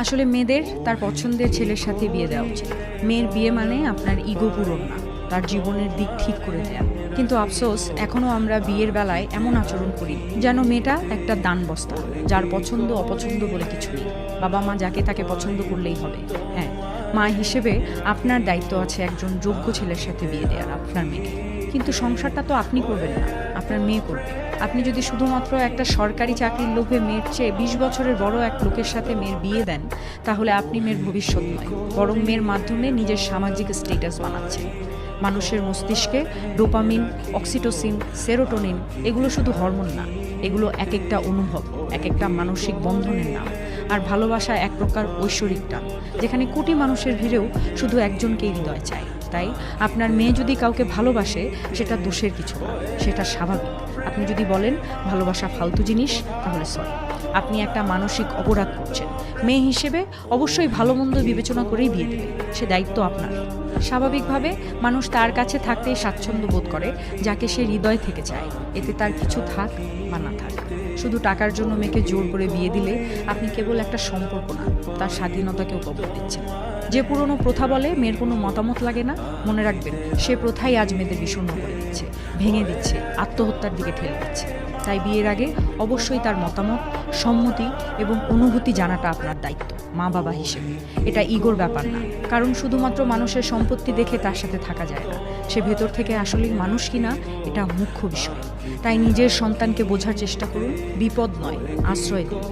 আসলে মেয়েদের তার পছন্দের ছেলের সাথে বিয়ে দেওয়া উচিত। মেয়ের বিয়ে মানে আপনার ইগো পূরণ না, তার জীবনের দিক ঠিক করে দেয়া। কিন্তু আফসোস এখনও আমরা বিয়ের বেলায় এমন আচরণ করি যেন মেয়েটা একটা দান বস্তা, যার পছন্দ অপছন্দ বলে কিছু নেই। বাবা মা যাকে তাকে পছন্দ করলেই হবে। হ্যাঁ, মা হিসেবে আপনার দায়িত্ব আছে একজন যোগ্য ছেলের সাথে বিয়ে দেওয়ার আপনার মেয়েকে। কিন্তু সংসারটা তো আপনি করবেন না, আপনার মেয়ে করবে। আপনি যদি শুধুমাত্র একটা সরকারি চাকরির লোভে মেয়ের চেয়ে 20 বছরের বড় এক লোকের সাথে মেয়ের বিয়ে দেন, তাহলে আপনি মেয়ের ভবিষ্যৎ নয়, বরং মেয়ের মাধ্যমে নিজের সামাজিক স্ট্যাটাস বানাচ্ছেন। মানুষের মস্তিষ্কে ডোপামিন, অক্সিটোসিন, সেরোটোনিন এগুলো শুধু হরমোন না, এগুলো এক একটা অনুভব, এক একটা মানসিক বন্ধনের নাম। আর ভালোবাসা এক প্রকার ঐশ্বরিক টান, যেখানে কোটি মানুষের ভিড়েও শুধু একজনকেই হৃদয় চায়। তাই আপনার মেয়ে যদি কাউকে ভালোবাসে, সেটা দোষের কিছু না, সেটা স্বাভাবিক। আপনি যদি বলেন ভালোবাসা ফালতু জিনিস, তাহলে সরি, আপনি একটা মানসিক অপরাধ করছেন। মেয়ে হিসেবে অবশ্যই ভালো মন্দ বিবেচনা করেই বিয়ে দেবে, সে দায়িত্ব আপনার। স্বাভাবিকভাবে মানুষ তার কাছে থাকতেই স্বাচ্ছন্দ্য বোধ করে, যাকে সে হৃদয় থেকে চায়। এতে তার কিছু থাক বা না থাক। শুধু টাকার জন্য মেয়েকে জোর করে বিয়ে দিলে আপনি কেবল একটা সম্পর্ক না, তার স্বাধীনতাকেও কবর দিচ্ছেন। যে পুরনো প্রথা বলে মেয়ের কোনো মতামত লাগে না, মনে রাখবেন সে প্রথাই আজ মেয়েদের বিষণ্ণ করে দিচ্ছে, ভেঙে দিচ্ছে, আত্মহত্যার দিকে ঠেলে দিচ্ছে। তাই বিয়ের আগে অবশ্যই তার মতামত, সম্মতি এবং অনুভূতি জানাটা আপনার দায়িত্ব মা বাবা হিসেবে। এটা ইগোর ব্যাপার না, কারণ শুধুমাত্র মানুষের সম্পত্তি দেখে তার সাথে থাকা যায় না। সে ভেতর থেকে আসলেই মানুষ কিনা, এটা মুখ্য বিষয়। তাই নিজের সন্তানকে বোঝার চেষ্টা করুন, বিপদ নয়, আশ্রয় দিন।